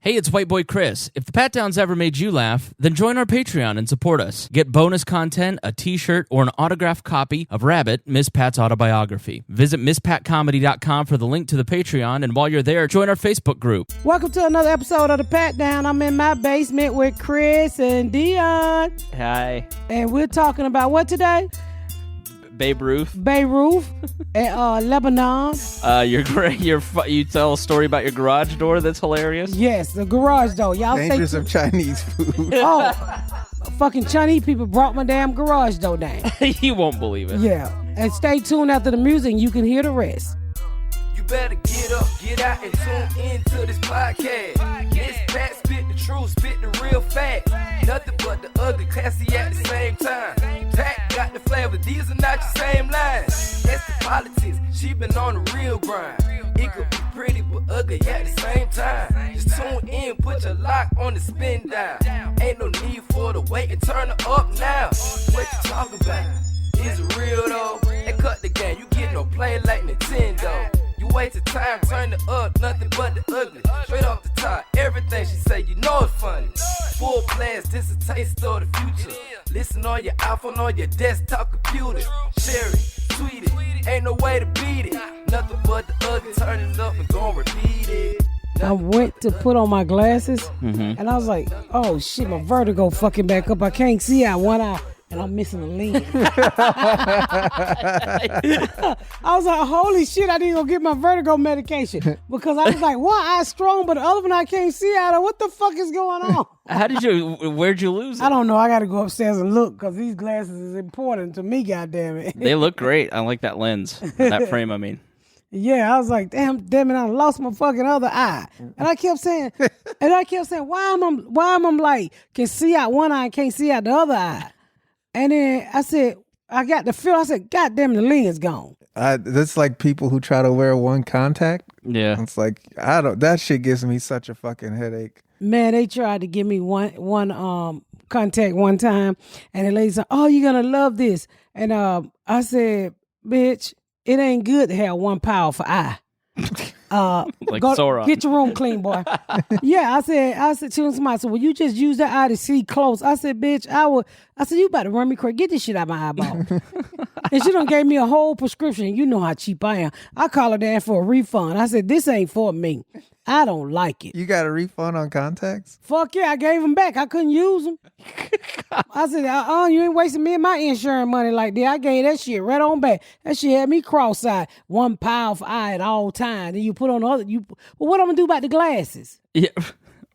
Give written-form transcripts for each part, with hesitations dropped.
Hey, it's White Boy Chris. If the Pat Downs ever made you laugh, then join our Patreon and support us. Get bonus content, a t-shirt, or an autographed copy of Rabbit, Miss Pat's autobiography. Visit MissPatComedy.com for the link to the Patreon, and while you're there, join our Facebook group. Welcome to another episode of the Pat Down. I'm in my basement with Chris and Deon. Hi. And we're talking about what today? Beirut. Beirut and Lebanon. You tell a story about your garage door that's hilarious. Yes, the garage door. Y'all Dangers say of Chinese food. Oh, fucking Chinese people brought my damn garage door down. You won't believe it. Yeah. And stay tuned after the music and you can hear the rest. You better get up, get out, and tune into this podcast. This Pat spit the truth, spit the real facts. Nothing but the ugly, classy at the same time. Pat got the flavor, these are not your same lines. That's the politics, she been on the real grind. It could be pretty but ugly at the same time. Just tune in, put your lock on the spin down. Ain't no need for the wait and turn it up now. What you talking about? Is it real though? And cut the game, you get no play like Nintendo. You wasted time, turn it up, nothing but the ugly. Straight off the top, everything she say, you know it's funny. Full blast, this a taste of the future. Listen on your iPhone, on your desktop computer. Share it, tweet it, ain't no way to beat it. Nothing but the ugly, turn it up and gon' repeat it. I went to put on my glasses and I was like, oh shit, my vertigo fucking back up. I can't see out one eye. And I'm missing a lens. I was like, holy shit, I need to go get my vertigo medication. Because I was like, one eye strong, but the other one I can't see out of. What the fuck is going on? Where'd you lose it? I don't know. I got to go upstairs and look because these glasses is important to me, goddammit. They look great. I like that lens. That frame, I mean. Yeah, I was like, damn it, I lost my fucking other eye. And I kept saying, why am I like, can see out one eye and can't see out the other eye? And then I said, I got the feel. I said, God damn, the lens gone. That's like people who try to wear one contact. Yeah. It's like, that shit gives me such a fucking headache. Man, they tried to give me one contact one time. And the lady said, oh, you're going to love this. And I said, bitch, it ain't good to have one powerful eye. Like Sauron. Get your room clean, boy. Yeah, I said to somebody, well, you just use that eye to see close. I said, bitch, I said, you about to run me crazy. Get this shit out of my eyeball. And she done gave me a whole prescription. You know how cheap I am. I call her down for a refund. I said, this ain't for me. I don't like it. You got a refund on contacts? Fuck yeah, I gave them back. I couldn't use them. I said, you ain't wasting me and my insurance money like that. I gave that shit right on back. That shit had me cross-eyed. One powerful eye at all times. Then you put on the other. Well, what I'm going to do about the glasses? Yeah.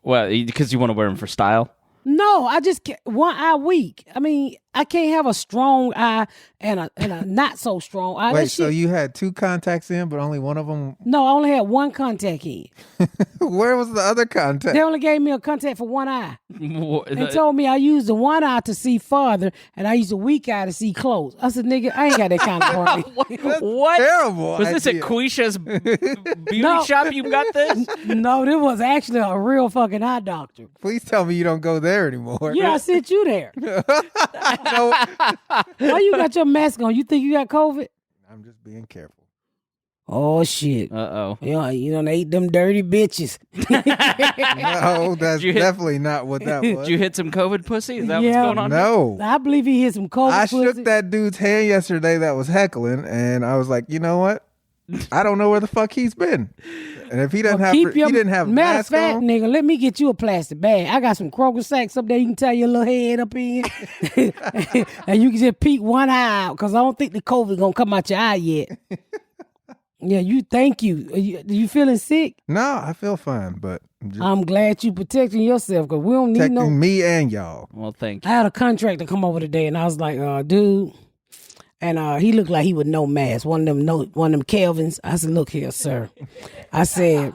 Well, because you want to wear them for style? No, I just one eye weak. I mean, I can't have a strong eye and a not so strong eye. Wait, so you had two contacts in, but only one of them? No, I only had one contact in. Where was the other contact? They only gave me a contact for one eye. They told me I used the one eye to see farther, and I used the weak eye to see close. I said, nigga, I ain't got that kind of brain. What? Terrible. Was this at Quisha's beauty shop you got this? No, this was actually a real fucking eye doctor. Please tell me you don't go there anymore. Yeah, I sent you there. No. Why you got your mask on? You think you got COVID? I'm just being careful. Oh, shit. Uh-oh. Yeah, you done ate them dirty bitches. No, that's definitely not what that was. Did you hit some COVID pussy? Is that what's going on? No. I believe he hit some COVID I pussy. shook that dude's hand yesterday that was heckling, and I was like, you know what? I don't know where the fuck he's been. And if he doesn't have, he didn't have a matter of mask fact, on, nigga, let me get you a plastic bag. I got some Kroger sacks up there. You can tie your little head up in, and you can just peek one eye out because I don't think the COVID gonna come out your eye yet. Yeah, thank you. You feeling sick? No, I feel fine, but I'm glad you protecting yourself because we don't need protecting me and y'all. Well, thank you. I had a contractor come over today, and I was like, dude. And he looked like he would no mask. One of them Kelvins. I said, look here, sir. I said,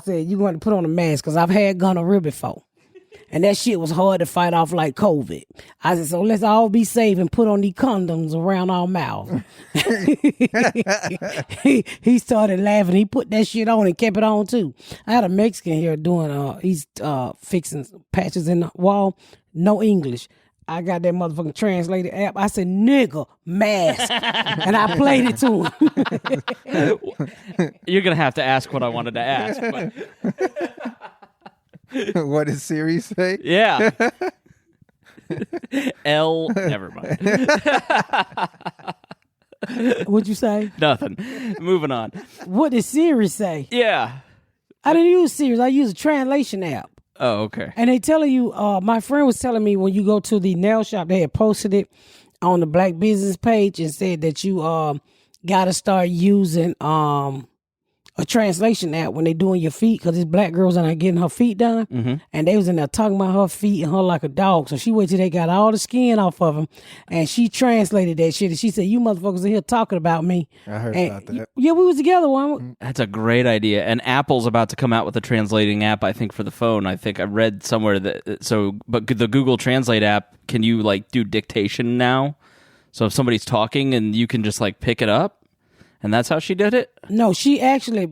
you want to put on a mask because I've had gonorrhea before. And that shit was hard to fight off like COVID. I said, so let's all be safe and put on these condoms around our mouth. He started laughing. He put that shit on and kept it on too. I had a Mexican here doing, he's fixing patches in the wall. No English. I got that motherfucking translated app. I said, nigga, mask. And I played it to him. You're going to have to ask what I wanted to ask. But What does Siri say? Yeah. Never mind. What'd you say? Nothing. Moving on. What did Siri say? Yeah. I didn't use Siri. I use a translation app. Oh, okay. And they telling you, my friend was telling me when you go to the nail shop, they had posted it on the Black Business page and said that you got to start using a translation app when they doing your feet, because these black girls are not getting her feet done, and they was in there talking about her feet and her like a dog. So she waited till they got all the skin off of them, and she translated that shit. And she said, "You motherfuckers in here talking about me." I heard And about that. yeah, we was together one. That's a great idea. And Apple's about to come out with a translating app, I think, for the phone. I think I read somewhere that but the Google Translate app, can you like do dictation now? So if somebody's talking and you can just like pick it up, and that's how she did it? No, she actually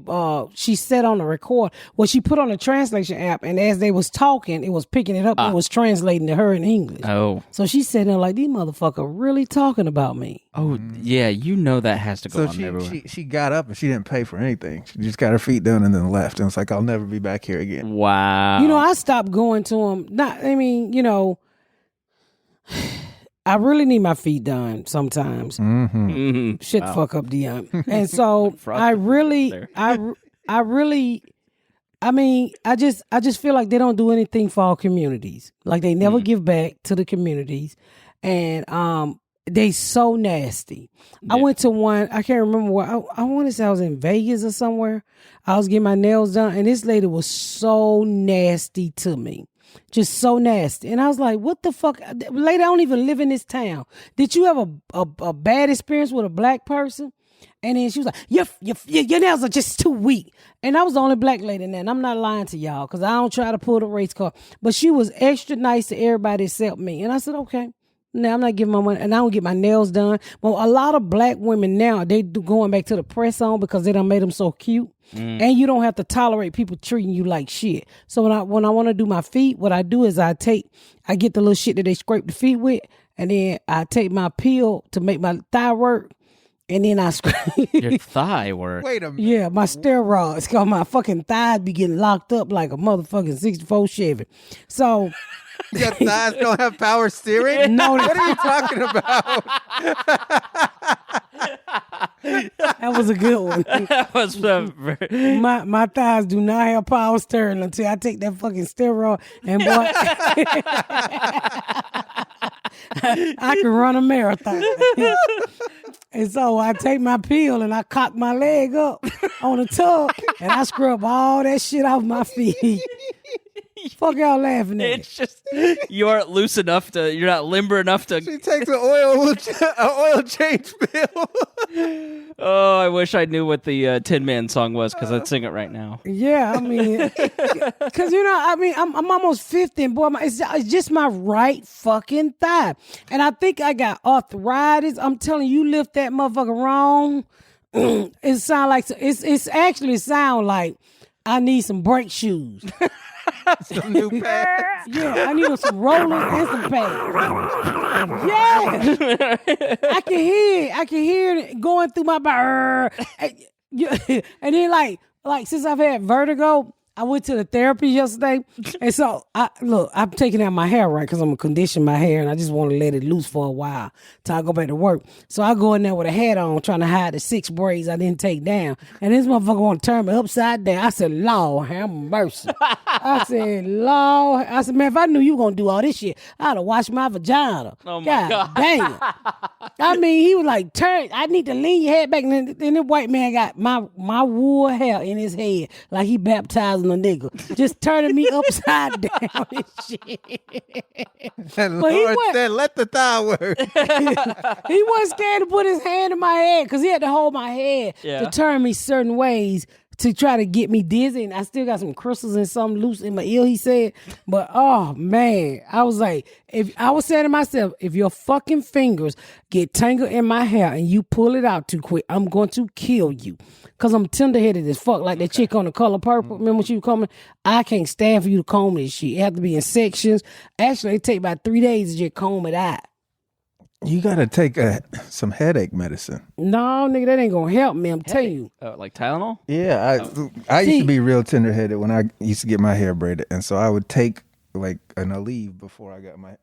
she set on the record. Well, she put on the translation app, and as they was talking, it was picking it up and was translating to her in English. Oh. So she said there like, these motherfuckers really talking about me. Oh, yeah, you know that has to go So on everywhere. she got up and she didn't pay for anything. She just got her feet done and then left. And it's like, I'll never be back here again. Wow. You know, I stopped going to them. I really need my feet done sometimes. Shit fuck up, Deon. And so I just feel like they don't do anything for our communities. Like they never give back to the communities. And they so nasty. I went to one, I can't remember where, I want to say I was in Vegas or somewhere. I was getting my nails done, and this lady was so nasty to me. Just so nasty. And I was like, what the fuck? Lady, I don't even live in this town. Did you have a bad experience with a black person? And then she was like, your nails are just too weak. And I was the only black lady in there. And I'm not lying to y'all because I don't try to pull the race card. But she was extra nice to everybody except me. And I said, okay. No, I'm not giving my money, and I don't get my nails done. Well, a lot of black women now, they do going back to the press on because they done made them so cute. And you don't have to tolerate people treating you like shit. So when I want to do my feet, what I do is I get the little shit that they scrape the feet with, and then I take my peel to make my thigh work, and then I scrape. Your thigh work. Wait a minute. Yeah, my steroids, because my fucking thighs be getting locked up like a motherfucking 64 Chevy. So... Your thighs don't have power steering? No, What are you talking about? that was a good one. That was very... My thighs do not have power steering until I take that fucking steroid, and boy, I can run a marathon. And so I take my pill and I cock my leg up on the tub and I scrub all that shit off my feet. Fuck y'all laughing at? It's just, you aren't loose enough you're not limber enough to... She takes an oil change pill. Oh, I wish I knew what the Tin Man song was, because I'd sing it right now. Yeah, I mean, because, I'm almost 50, and boy, it's just my right fucking thigh. And I think I got arthritis. I'm telling you, lift that motherfucker wrong. It's actually sound like I need some brake shoes. Some new pads. Yeah, I need some rollers and some pads. Yeah, I can hear it going through my body. And then like since I've had vertigo, I went to the therapy yesterday, and so I'm taking out my hair, right, because I'm gonna condition my hair, and I just want to let it loose for a while till I go back to work. So I go in there with a hat on, trying to hide the 6 braids I didn't take down, and this motherfucker want to turn me upside down. I said, Lord have mercy. I said, Lord. I said, man, if I knew you were gonna do all this shit, I'd have washed my vagina. Oh my God. Damn. I mean, he was like, turn. I need to lean your head back, and then the white man got my wool hair in his head like he baptized a nigga, just turning me upside down and shit. And But Lord said, let the thigh work. He wasn't scared to put his hand in my head because he had to hold my head to turn me certain ways to try to get me dizzy. And I still got some crystals and something loose in my ear, he said. But oh man, I was like, I was saying to myself, if your fucking fingers get tangled in my hair and you pull it out too quick, I'm going to kill you. Cause I'm tender-headed as fuck, like that chick on The Color Purple. Remember when she was coming? I can't stand for you to comb this shit. It have to be in sections. Actually, it take about 3 days to just comb it out. You gotta take some headache medicine. No, nigga, that ain't gonna help me. I'm telling you. Like Tylenol? Yeah, I used to be real tender headed when I used to get my hair braided, and so I would take like an Aleve before I got my.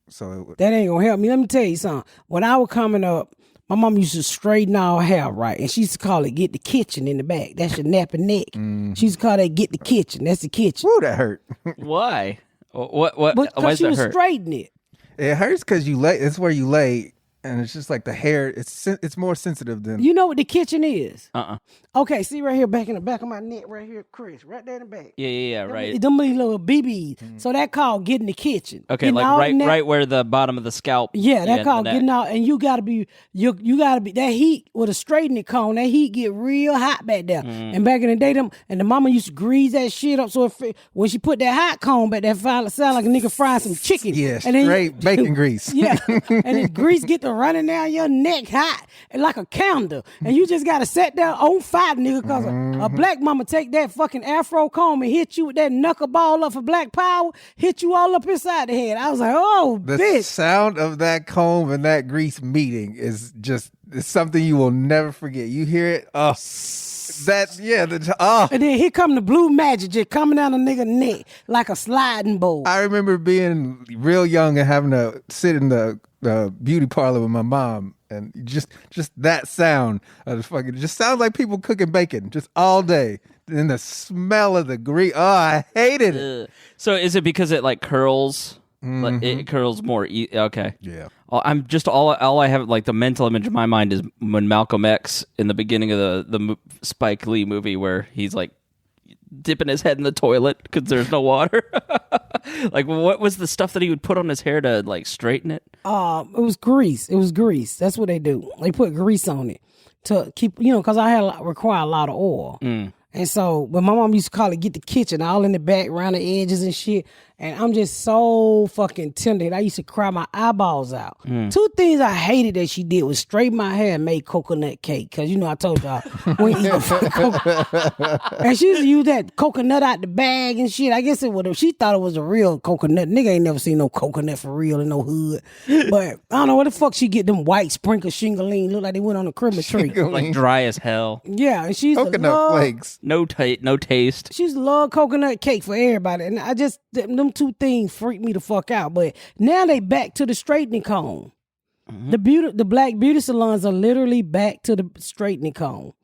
So That ain't gonna help me. Let me tell you something. When I was coming up, my mom used to straighten our hair, right? And she used to call it "get the kitchen" in the back. That's your napping neck. She used to call that "get the kitchen." That's the kitchen. woo, that hurt. Why? What? Why Because does she that was hurt? straightening it. It hurts because you lay. It's where you lay, and it's just like the hair. It's more sensitive than. You know what the kitchen is? Uh-uh. Okay, see right here, back in the back of my neck, right here, Chris, right there in the back. Yeah, right. Them little BBs. So that called getting the kitchen. Okay, Getting like all in that- right where the bottom of the scalp. Yeah, that called the neck. getting out, and you gotta be that heat with a straightening cone. That heat get real hot back there. And back in the day, the mama used to grease that shit up. So when she put that hot cone back, that sound like a nigga frying some chicken. Yeah, and then straight bacon grease. Yeah, and the grease get to running down your neck hot and like a candle, and you just gotta sit there on fire, nigga, because a black mama take that fucking afro comb and hit you with that knuckleball up for black power, hit you all up inside the head. I was like, oh, The bitch. sound of that comb and that grease meeting is it's something you will never forget. You hear it, oh, And then here come the blue magic just coming down the nigga neck like a sliding board. I remember being real young and having to sit in the beauty parlor with my mom, and just that sound of the fucking just sounds like people cooking bacon just all day. And the smell of the grease, oh, I hated it. So is it because it like curls? Like, it curls more. Okay. Yeah. I'm just all I have like the mental image in my mind is when Malcolm X in the beginning of the Spike Lee movie where he's like dipping his head in the toilet because there's no water. Like, what was the stuff that he would put on his hair to like straighten it? It was grease. It was grease. That's what they do. They put grease on it to keep, because I require a lot of oil. And so, but my mom used to call it "get the kitchen," all in the back, around the edges and shit. And I'm just so fucking tender. I used to cry my eyeballs out. Two things I hated that she did was straighten my hair and make coconut cake. Because, I told y'all, we ain't eat no fucking coconut. And she used to use that coconut out the bag and shit. I guess she thought it was a real coconut. Nigga ain't never seen no coconut for real in no hood. But I don't know where the fuck she get them white sprinkle shingling. Look like they went on a Christmas tree. Like dry as hell. Yeah, and she used to Coconut love, flakes. No taste. She used to love coconut cake for everybody. And I just, them two things freaked me the fuck out. But now they back to the straightening cone. The black beauty salons are literally back to the straightening cone.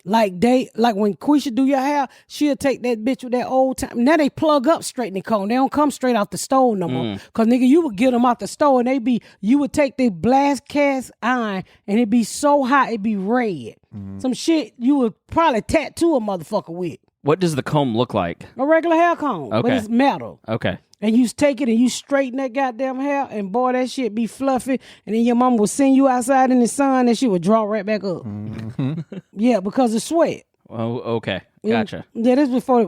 Like when Quisha do your hair, she'll take that bitch with that old time. Now they plug up straightening cone. They don't come straight out the stove no more. Cause nigga, you would get them out the stove and you would take the blast cast iron and it'd be so hot it'd be red. Some shit you would probably tattoo a motherfucker with. What does the comb look like? A regular hair comb, but Okay. it's metal. Okay. And you take it and you straighten that goddamn hair, and boy, that shit be fluffy. And then your mama will send you outside in the sun, and she would draw right back up. Yeah, because of sweat. Oh, okay. Gotcha. Yeah, this before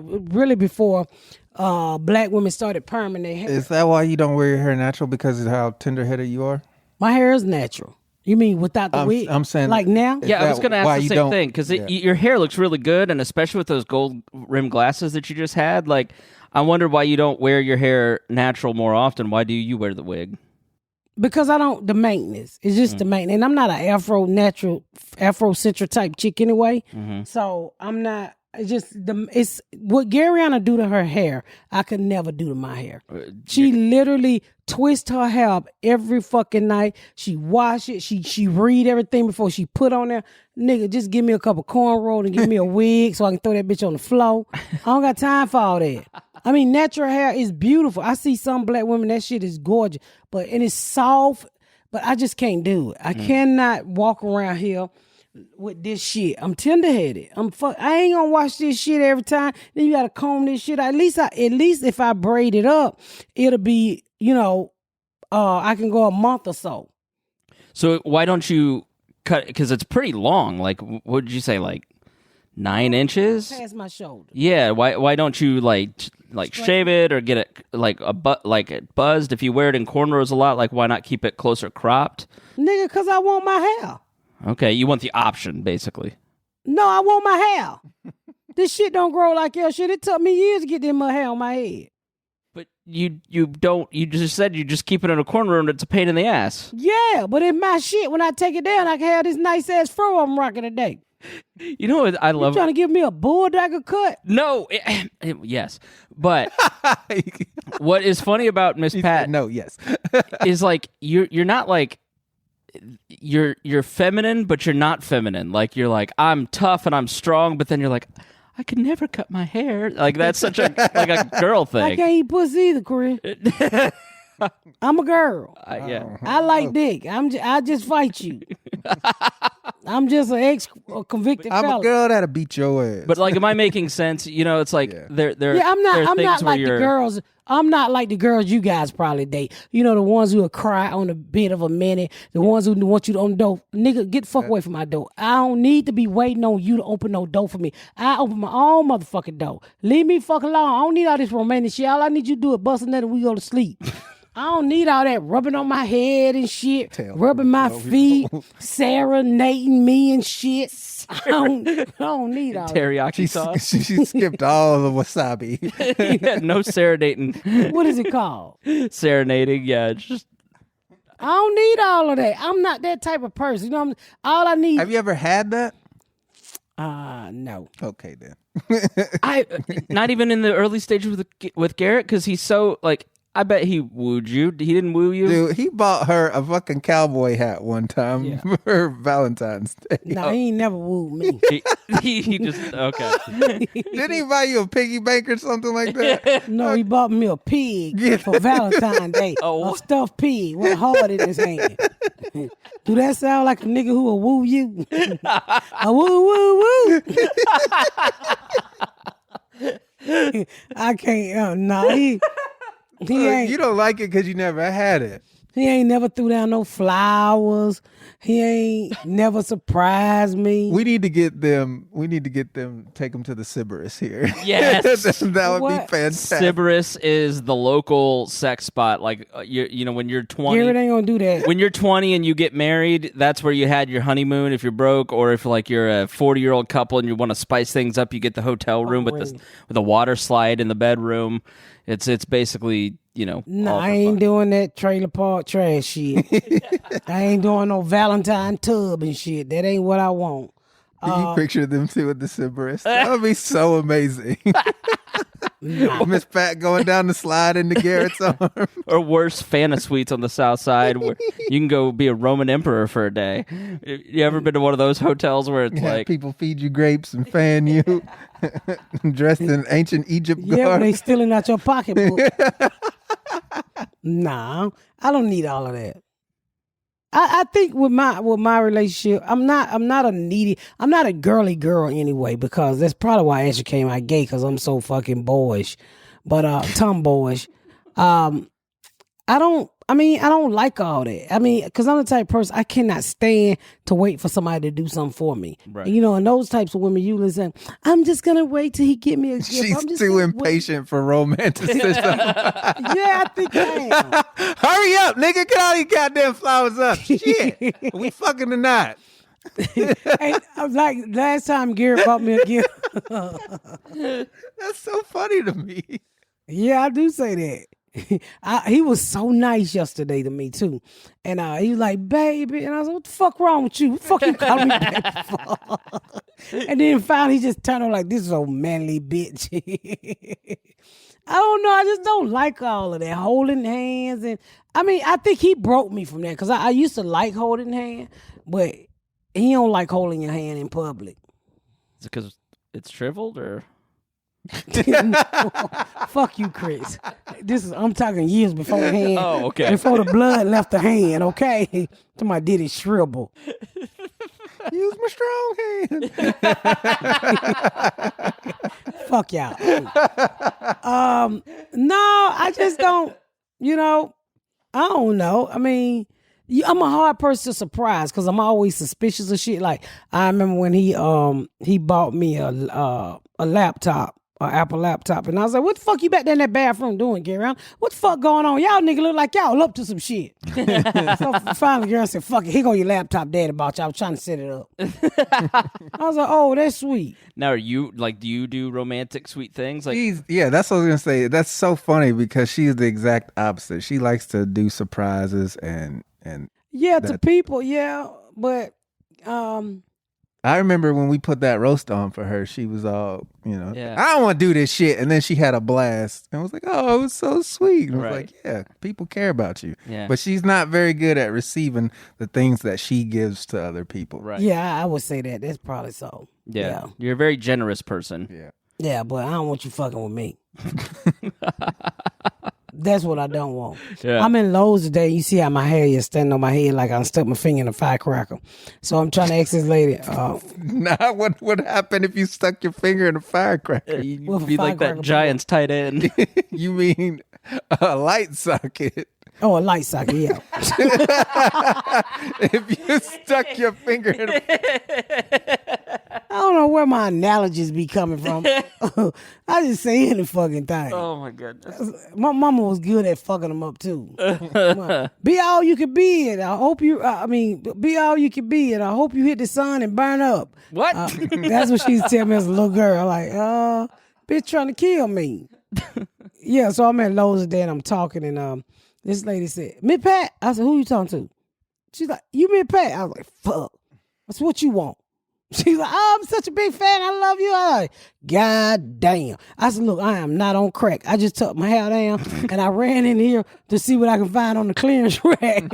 black women started perming their hair. Is that why you don't wear your hair natural? Because of how tender-headed you are? My hair is natural. You mean without the wig? I'm saying like now? Yeah, I was going to why ask the you same don't- thing because yeah. your hair looks really good, and especially with those gold rim glasses that you just had. Like, I wonder why you don't wear your hair natural more often. Why do you wear the wig? Because the maintenance. It's just the maintenance. And I'm not an Afrocentric type chick anyway. So I'm not. It's what Garyana do to her hair, I could never do to my hair. She literally twist her hair up every fucking night. She wash it. She read everything before she put on there. Nigga, just give me a couple cornrows and give me a wig so I can throw that bitch on the floor. I don't got time for all that. I mean, natural hair is beautiful. I see some black women, that shit is gorgeous. And it's soft, but I just can't do it. I cannot walk around here with this shit. I'm tender-headed. I ain't gonna wash this shit every time. Then you gotta comb this shit. At least if I braid it up, it'll be, I can go a month or so. So why don't you cut? Because it's pretty long. Like, what did you say? Like 9 inches? Past my shoulder. Yeah. Why don't you like shave it or get it like it buzzed? If you wear it in cornrows a lot, like why not keep it closer cropped? Nigga, because I want my hair. Okay, you want the option basically. No, I want my hair. This shit don't grow like your shit. It took me years to get this much hair on my head. But you just said you just keep it in a corner and it's a pain in the ass. Yeah, but it's my shit. When I take it down, I can have this nice ass fro I'm rocking today. You know what I love? You trying to give me a bulldogger cut? No, yes, but what is funny about Miss Pat? No, yes, is like you're not like you're feminine, but you're not feminine. Like you're like I'm tough and I'm strong, but then you're like I could never cut my hair. Like that's such a like a girl thing. I can't eat pussy either, Chris. I'm a girl. Yeah. I like dick. I just fight you. I'm just an ex-convicted I'm felon. a girl that'll beat your ass. But like, am I making sense? You know, it's like there. Yeah, I'm not. there are I'm not things where like the you're- girls. I'm not like the girls you guys probably date. You know, the ones who will cry on the bed of a minute. The ones who want you to open the door. Nigga, get the fuck away from my door. I don't need to be waiting on you to open no door for me. I open my own motherfucking door. Leave me fuck alone. I don't need all this romantic shit. All I need you to do is bust a nut and we go to sleep. I don't need all that rubbing on my head and shit, rubbing my feet, serenading me and shit. I don't need all that. teriyaki sauce. she skipped all the wasabi. Yeah, no serenading, What is it called? serenading. Yeah, just I don't need all of that. I'm not that type of person. You know, all I need. Have you ever had that? No. Okay, then. I not even in the early stages with Garrett because he's so like. I bet he wooed you. He didn't woo you. Dude, he bought her a fucking cowboy hat one time for her Valentine's Day. No, he ain't never wooed me. He just okay. Didn't he buy you a piggy bank or something like that? No, he bought me a pig for Valentine's Day. Oh. A stuffed pig with a heart in his hand. Do that sound like a nigga who will woo you? A woo, woo, woo. I can't. No, he ain't. You don't like it because you never had it. He ain't never threw down no flowers. He ain't never surprised me. We need to get them. Take them to the Sybaris here. Yes. that would What? be fantastic. Sybaris is the local sex spot. Like you know, when you're 20, Garrett ain't gonna do that. when you're 20 and you get married, that's where you had your honeymoon. If you're broke, or if like you're a 40-year-old couple and you want to spice things up, you get the hotel room with a water slide in the bedroom. It's basically, you know. No, all for I ain't fun. doing that trailer park trash shit. I ain't doing no Valentine tub and shit. That ain't what I want. Can you picture them two at the Sybaris? That would be so amazing. Miss Pat going down the slide into Garrett's arm. Or worse, Fanta Suites on the south side where you can go be a Roman emperor for a day. You ever been to one of those hotels where it's Yeah, like people feed you grapes and fan you, dressed in ancient Egypt Yeah, when garb. they stealing out your pocketbook. Nah, I don't need all of that. I think with my relationship, I'm not a girly girl anyway, because that's probably why I actually came out gay, because I'm so fucking boyish, but tomboyish. I don't like all that. I mean, because I'm the type of person, I cannot stand to wait for somebody to do something for me. Right. You know, and those types of women, you listen, I'm just going to wait till he get me a gift. She's I'm just too gonna impatient for romanticism. Yeah, I think I am. Hurry up, nigga. Get all these goddamn flowers up. Shit. We fucking tonight. Hey, I'm like, last time Garrett bought me a gift. That's so funny to me. Yeah, I do say that. He was so nice yesterday to me too, and he was like, "Baby," and I was like, "What the fuck wrong with you? What the fuck you calling me baby for?" And then finally, he just turned on like, "This is old manly bitch." I don't know. I just don't like all of that holding hands, and I mean, I think he broke me from that, because I used to like holding hands, but he don't like holding your hand in public. is it because it's shriveled or Fuck you, Chris. I'm talking years before the hand. Oh, okay. Before the blood left the hand, okay? Somebody did it shrivel. Use my strong hand. Fuck y'all. No, I just don't, I don't know. I mean, I'm a hard person to surprise, because I'm always suspicious of shit. Like, I remember when he bought me a laptop. Apple laptop. And I was like, what the fuck you back there in that bathroom doing, Gary? What the fuck going on? Y'all nigga look like y'all up to some shit. So finally, girl said, fuck it. Here go your laptop, daddy bought you. I was trying to set it up. I was like, oh, that's sweet. Now, are you like? Do you do romantic, sweet things? Like, that's what I was gonna say. That's so funny because she's the exact opposite. She likes to do surprises and to people, but I remember when we put that roast on for her, she was all, Yeah. I don't want to do this shit. And then she had a blast. And I was like, oh, it was so sweet. And I was Right. like, yeah, people care about you. Yeah. But she's not very good at receiving the things that she gives to other people. right? yeah, I would say that. That's probably so. Yeah. You're a very generous person. Yeah. Yeah, but I don't want you fucking with me. That's what I don't want. Yeah. I'm in Lowe's today. You see how my hair is standing on my head like I stuck my finger in a firecracker. So I'm trying to ask this lady. Now, what would happen if you stuck your finger in a firecracker? You'd With a be like that firecracker Giants tight end. You mean a light socket? Oh, a light socket, yeah. If you stuck your finger in a I don't know where my analogies be coming from. I just say any fucking thing. Oh my goodness. My mama was good at fucking them up too. Be all you can be, and I hope you. Be all you can be, and I hope you hit the sun and burn up. What? That's what she used to tell me as a little girl. Like, bitch, trying to kill me. Yeah, so I'm at Lowe's today and I'm talking, and this lady said, "Miss Pat." I said, "Who you talking to?" She's like, "You Miss Pat." I was like, "Fuck." That's what you want. She's like, "Oh, I'm such a big fan. I love you." I like, God damn. I said, "Look, I am not on crack. I just tucked my hair down and I ran in here to see what I can find on the clearance rack."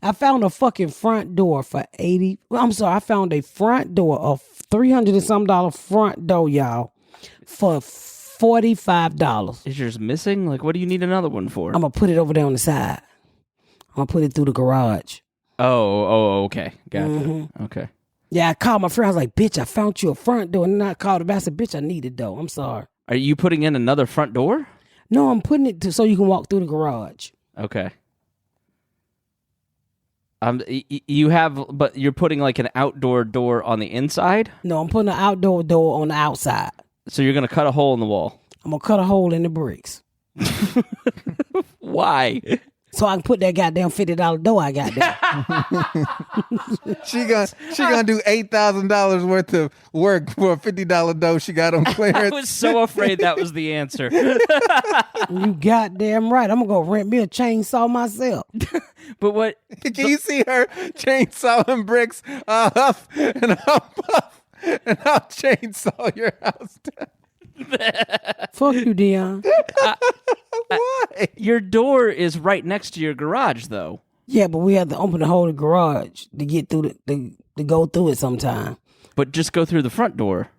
I found a fucking front door for I found a front door, a $300 and some front door, y'all, for $45. Is yours missing? Like, what do you need another one for? I'm gonna put it over there on the side. I'm gonna put it through the garage. Oh, okay. Gotcha. Mm-hmm. Okay. Yeah, I called my friend. I was like, "Bitch, I found you a front door." And then I called her back. I said, "Bitch, I need it though. I'm sorry." Are you putting in another front door? No, I'm putting it so you can walk through the garage. Okay. You have, but you're putting like an outdoor door on the inside? No, I'm putting an outdoor door on the outside. So you're going to cut a hole in the wall. I'm gonna cut a hole in the bricks Why? so I can put that goddamn $50 door I got there. She gonna do $8,000 worth of work for a $50 dough she got on I clearance. was so afraid that was the answer. You goddamn right. I'm gonna go rent me a chainsaw myself. But what? Can you see her chainsawing bricks? Huff and I'll puff and I'll chainsaw your house down. Fuck you, Deon. Why? Your door is right next to your garage, though. Yeah, but we have to open the whole garage to get through to go through it sometime. But just go through the front door.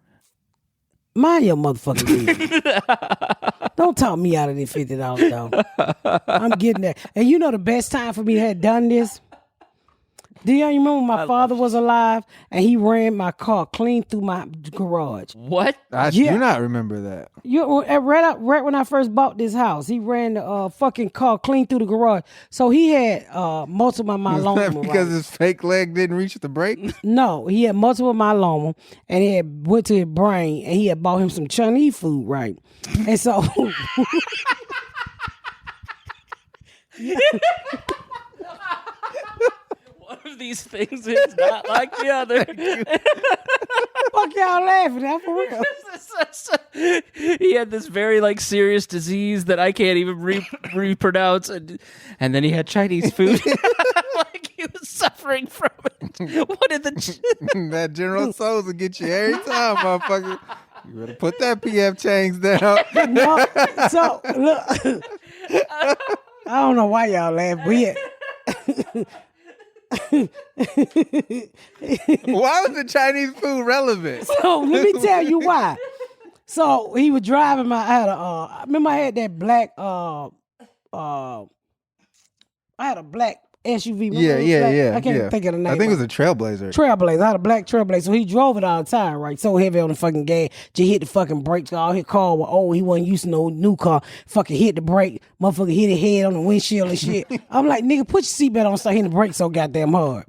Mind your motherfucking business. Don't talk me out of this $50 though. I'm getting that. And you know the best time for me to have done this? Do you remember when my father was alive and he ran my car clean through my garage? What? I Yeah. do not remember that. Right when I first bought this house, he ran the fucking car clean through the garage. So he had multiple of my Is that lawnmower. because his fake leg didn't reach the brake? No, he had multiple of my lawnmower, and he had went to his brain, and he had bought him some Chinese food, right? And so, One of these things is not like the other. fuck y'all laughing at for real. He had this very like serious disease that I can't even repronounce, and then he had Chinese food. Like he was suffering from it. What did the That General Tso's will get you every time, motherfucker. You better put that PF chains down. No, so look, I don't know why y'all laugh, but yeah. Why was the Chinese food relevant? So let me tell you why. So he was driving I remember I had that black I had a black SUV. Remember Yeah, it was yeah, black? yeah. I can't yeah. think of the name. I think it of was a Trailblazer. Trailblazer. I had a black Trailblazer. So he drove it all the time, right? So heavy on the fucking gas. Just hit the fucking brakes. All his car was old. He wasn't used to no new car. Fucking hit the brake. Motherfucker hit his head on the windshield and shit. I'm like, nigga, put your seatbelt on, start hitting the brakes so goddamn hard.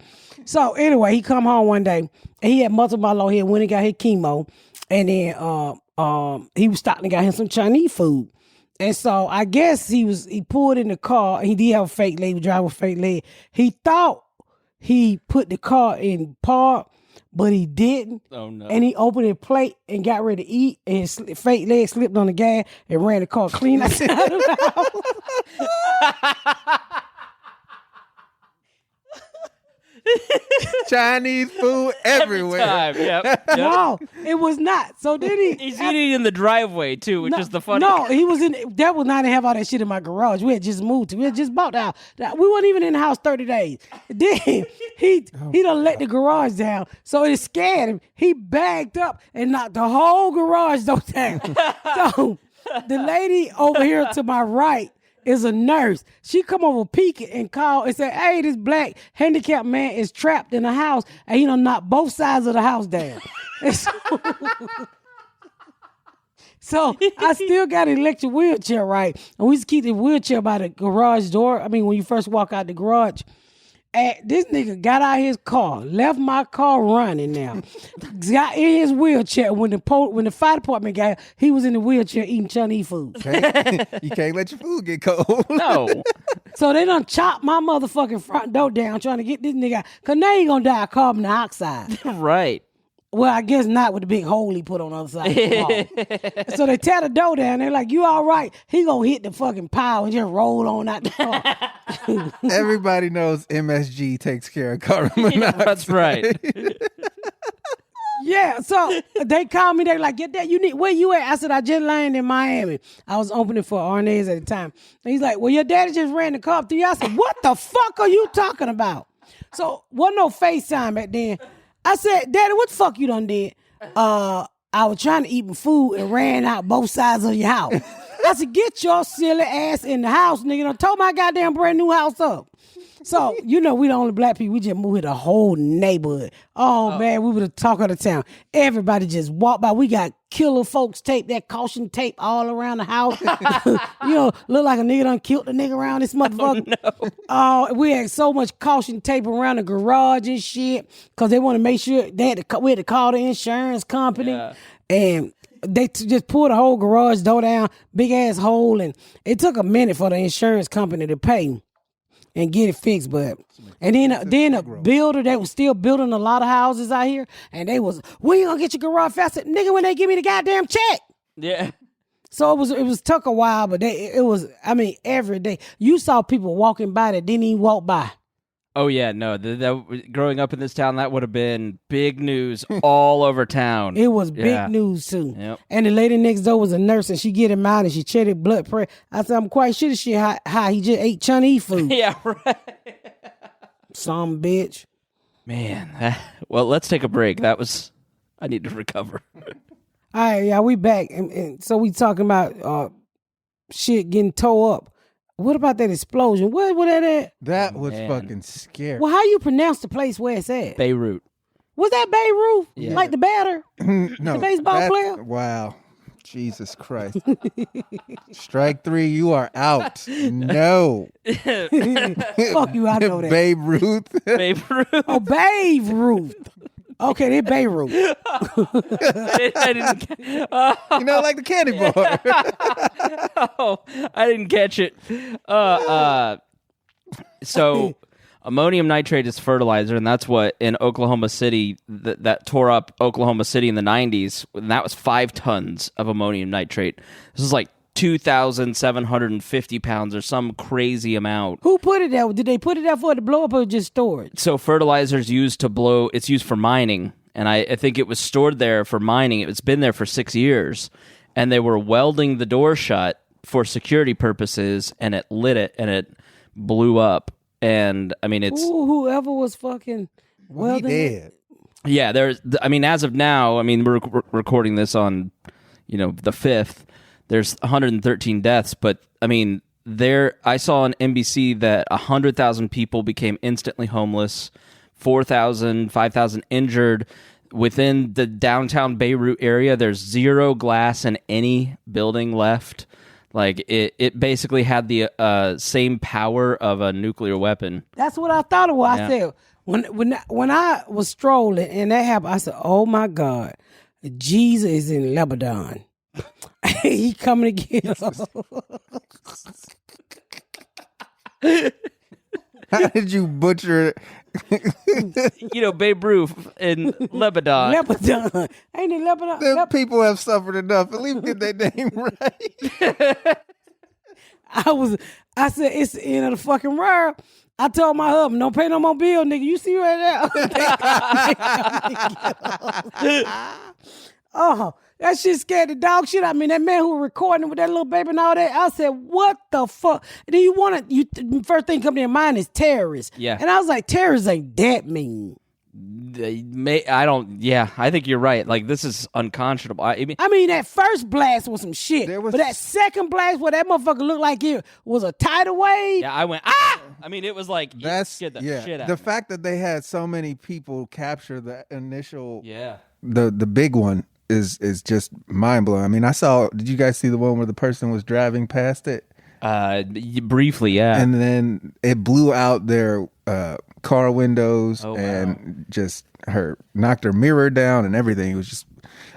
So anyway, he come home one day and he had multiple myeloma. He went and got his chemo. And then he was stopping and got him some Chinese food. And so I guess he pulled in the car, and he did have a fake leg, he was driving a fake leg. He thought he put the car in park, but he didn't. Oh no. And he opened his plate and got ready to eat, and his fake leg slipped on the gas and ran the car clean outside of the house. Chinese food everywhere. Time. Yep. No, it was not. So then He's eating in the driveway too, which is the funny. No, he was in. That was not to have all that shit in my garage. We had just moved to. We had just bought the house. We weren't even in the house 30 days. Then he done let the garage down. So it scared him. He bagged up and knocked the whole garage door down. So the lady over here to my right is a nurse. She come over peeking and call and say, "Hey, this black handicapped man is trapped in a house, and he done knocked both sides of the house down." So I still got an electric wheelchair, right? And we used to keep the wheelchair by the garage door. I mean, when you first walk out the garage. And this nigga got out his car, left my car running now. Got in his wheelchair. When the fire department got here, he was in the wheelchair eating Chinese food. You can't let your food get cold. No. So they done chopped my motherfucking front door down trying to get this nigga out. Because now he gonna die of carbon dioxide. Right. Well, I guess not with the big hole he put on the other side of the wall. So they tear the door down. They're like, "You all right?" He gonna hit the fucking pile and just roll on out the car. Everybody knows MSG takes care of carbon monoxide. That's right. Yeah, so they called me. They like, "Get that? You need where you at?" I said, "I just landed in Miami. I was opening for Arnaz at the time." And he's like, "Well, your daddy just ran the car up through you." I said, "What the fuck are you talking about?" So wasn't no FaceTime back then. I said, "Daddy, what the fuck you done did?" I was trying to eat my food and ran out both sides of your house. I said, "Get your silly ass in the house, nigga. Done tore my goddamn brand new house up." So, we the only black people. We just moved the whole neighborhood. Oh, man, we were the talk of the town. Everybody just walked by. We got killer folks tape, that caution tape all around the house. Look like a nigga done killed the nigga around this motherfucker. Oh, no. We had so much caution tape around the garage and shit because they want to make sure we had to call the insurance company. Yeah. And they just pulled the whole garage door down, big ass hole. And it took a minute for the insurance company to pay and get it fixed, then a builder that was still building a lot of houses out here, and they was, "When you gonna get your garage fixed?" I said, "Nigga, when they give me the goddamn check." Yeah. So it was took a while, but it was every day you saw people walking by that didn't even walk by. Oh yeah, no. Growing up in this town, that would have been big news all over town. It was big news too. Yep. And the lady next door was a nurse, and she get him out and she checked his blood pressure. I said, "I'm quite sure she high. He just ate Chinese food." Yeah, right. Some bitch. Man, well, let's take a break. I need to recover. All right, yeah, we back, and so we talking about shit getting tore up. What about that explosion? Where was that at? That was fucking scary. Well, how you pronounce the place where it's at? Beirut. Was that Beirut? Yeah. Like the batter? No, the baseball player? Wow. Jesus Christ. Strike 3, you are out. No. Fuck you, I know that. Babe Ruth. Babe Ruth. Oh, Babe Ruth. Okay, they're Beirut. I didn't. Like the candy bar. Oh, I didn't catch it. So ammonium nitrate is fertilizer, and that's what in Oklahoma City that tore up Oklahoma City in the 90s. And that was 5 tons of ammonium nitrate. This is like 2,750 pounds or some crazy amount. Who put it there? Did they put it there for it to blow up or just storage? So fertilizer's used to blow. It's used for mining, and I think it was stored there for mining. It's been there for 6 years, and they were welding the door shut for security purposes, and it lit it, and it blew up. And I mean, it's whoever was fucking welding. He dead. Yeah, as of now, we're recording this on, the 5th. There's 113 deaths, but I saw on NBC that 100,000 people became instantly homeless, 4,000, 5,000 injured. Within the downtown Beirut area, there's 0 glass in any building left. Like it basically had the same power of a nuclear weapon. That's what I thought it was. Yeah. I said when I was strolling and that happened, I said, "Oh my God." Jesus is in Lebanon. He coming to get us. How did you butcher it? Babe Ruth in Lebanon. Lebanon. Ain't it Lebanon? Them people have suffered enough. At least get their name right. I said, it's the end of the fucking world. I told my husband, don't pay no more bill, nigga. You see right now? Oh, that shit scared the dog shit out of me. That man who was recording with that little baby and all that, I said, what the fuck? Do you want to, first thing come to your mind is terrorists. Yeah. And I was like, terrorists ain't that mean. I think you're right. Like, this is unconscionable. I mean, that first blast was some shit. But that second blast where that motherfucker looked like it was a tidal wave. yeah, I went, ah! I mean, it was like, That's get the yeah. shit out The of me. fact that they had so many people capture the initial, Yeah. the big one is just mind blowing. I mean, did you guys see the one where the person was driving past it? Briefly, yeah. And then it blew out their car windows Oh, wow. and just knocked her mirror down and everything. It was just,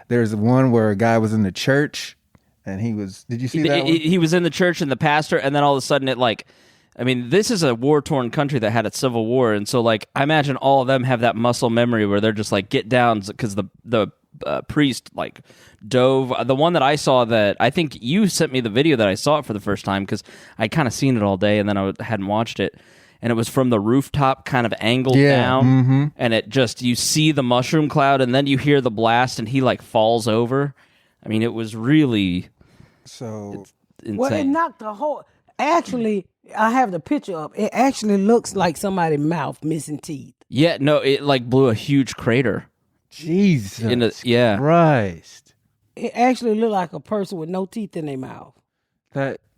there's one where a guy was in the church and did you see that one? He was in the church and the pastor, and then all of a sudden this is a war-torn country that had a civil war, and so like I imagine all of them have that muscle memory where they're just like get down because the priest like dove. The one that I saw, that I think you sent me the video that I saw it for the first time because I kind of seen it all day and then I hadn't watched it, and it was from the rooftop kind of angled down, mm-hmm. and it just, you see the mushroom cloud and then you hear the blast and he like falls over. I mean, it was really So insane. Well, it knocked the whole. Actually, I have the picture up. It actually looks like somebody's mouth missing teeth. Yeah, no, it like blew a huge crater. Jesus Yeah. Christ. It actually looked like a person with no teeth in their mouth.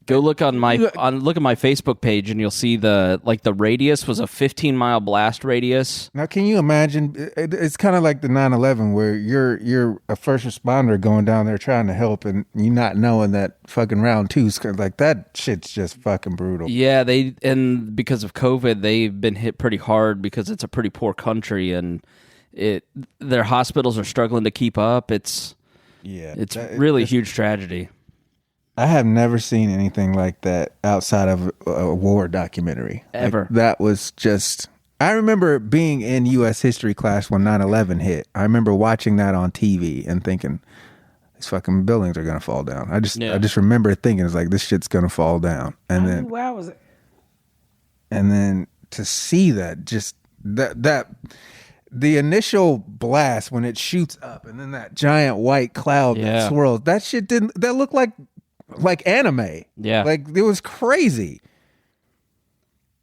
Go look on look at my Facebook page and you'll see the radius was a 15-mile blast radius. Now, can you imagine? It's kind of like the 9/11 where you're a first responder going down there trying to help, and you not knowing that fucking round two's like that shit's just fucking brutal. Yeah, and because of COVID, they've been hit pretty hard because it's a pretty poor country, and their hospitals are struggling to keep up. It's really a huge tragedy. I have never seen anything like that outside of a war documentary. Ever. Like, that was just... I remember being in U.S. history class when 9/11 hit. I remember watching that on TV and thinking, these fucking buildings are going to fall down. I just remember thinking, it's like, this shit's going to fall down. And then... Where was it? And then to see that, just that the initial blast when it shoots up and then that giant white cloud that swirls, that shit that looked like anime. Yeah. Like, it was crazy.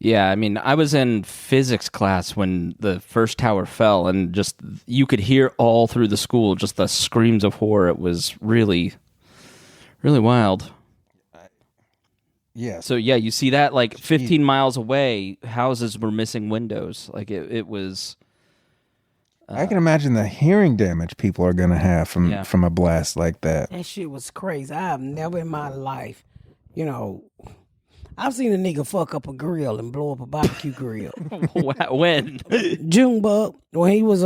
Yeah, I mean, I was in physics class when the first tower fell, and just you could hear all through the school just the screams of horror. It was really, really wild. Yeah. So yeah, you see that like 15 miles away, houses were missing windows. Like it was. I can imagine the hearing damage people are gonna have from a blast like that. That shit was crazy. I have never in my life, I've seen a nigga fuck up a grill and blow up a barbecue grill. When? Junebug, when he was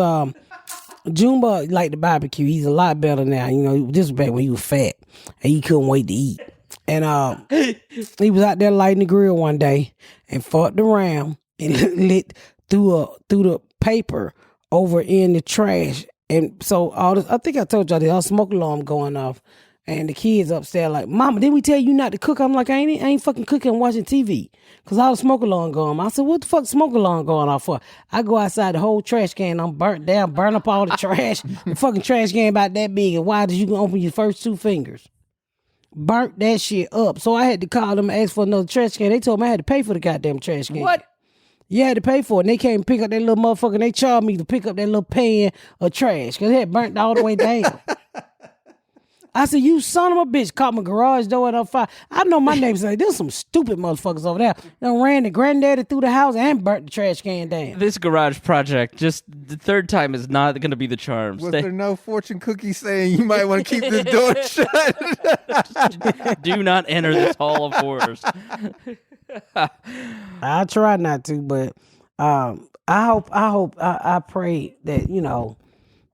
Junebug liked the barbecue. He's a lot better now. This was back when he was fat and he couldn't wait to eat. And he was out there lighting the grill one day and fucked around and lit through the paper over in the trash. And so all this, I think I told y'all, the smoke alarm going off, and the kids upstairs like, "Mama, didn't we tell you not to cook?" I'm like, I ain't fucking cooking and watching TV, because all the smoke alarm going off. I said, what the fuck smoke alarm going off for? I go outside, the whole trash can, I'm burnt down, burn up all the trash. The fucking trash can about that big, and why did you gonna open your first two fingers? Burnt that shit up. So I had to call them and ask for another trash can. They told me I had to pay for the goddamn trash can. What? You had to pay for it. And they came and pick up that little motherfucker, and they charged me to pick up that little pan of trash because it had burnt all the way down. I said, you son of a bitch, caught my garage door on fire. I know my neighbors say, there's some stupid motherfuckers over there. They ran the granddaddy through the house and burnt the trash can down. This garage project, just the third time is not going to be the charm. Was there no fortune cookie saying you might want to keep this door shut? Do not enter this hall of horrors. I try not to, but I pray that,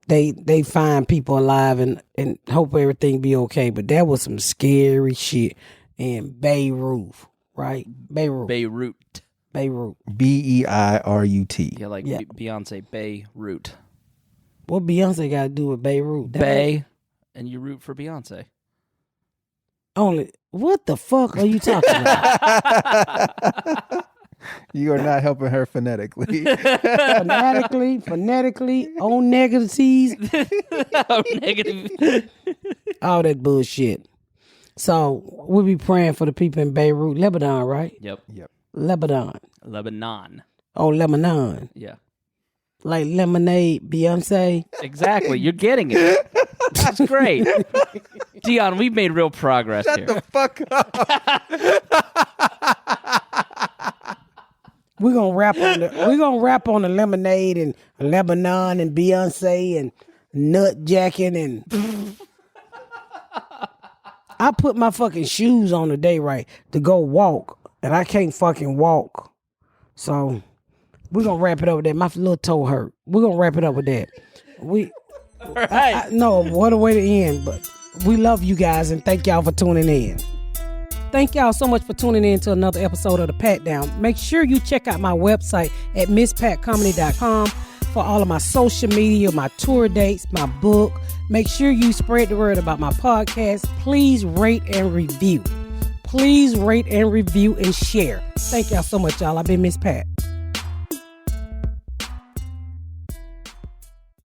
they find people alive and hope everything be okay. But that was some scary shit in Beirut, right? Beirut. Beirut. Beirut. Yeah, like Yeah. Beyonce, Beirut. What Beyonce got to do with Beirut? Bay, and you root for Beyonce. Only, what the fuck are you talking about? You are not helping her phonetically. Phonetically, on negatives, Oh, negative. all that bullshit. So we'll be praying for the people in Beirut, Lebanon, right? Yep. Lebanon. Lebanon. Oh, Lebanon. Yeah. Like lemonade, Beyonce. Exactly. You're getting it. That's great. Deon, we've made real progress here. The fuck up. We're gonna rap on the lemonade and Lebanon and Beyonce and nut jacking and I put my fucking shoes on today, right, to go walk, and I can't fucking walk. So we're gonna wrap it up with that. My little toe hurt. We're gonna wrap it up with that. No, what a way to end, but we love you guys and thank y'all for tuning in. Thank y'all so much for tuning in to another episode of The Pat Down. Make sure you check out my website at misspatcomedy.com for all of my social media, my tour dates, my book. Make sure you spread the word about my podcast. Please rate and review. Please rate and review and share. Thank y'all so much, y'all. I've been Miss Pat.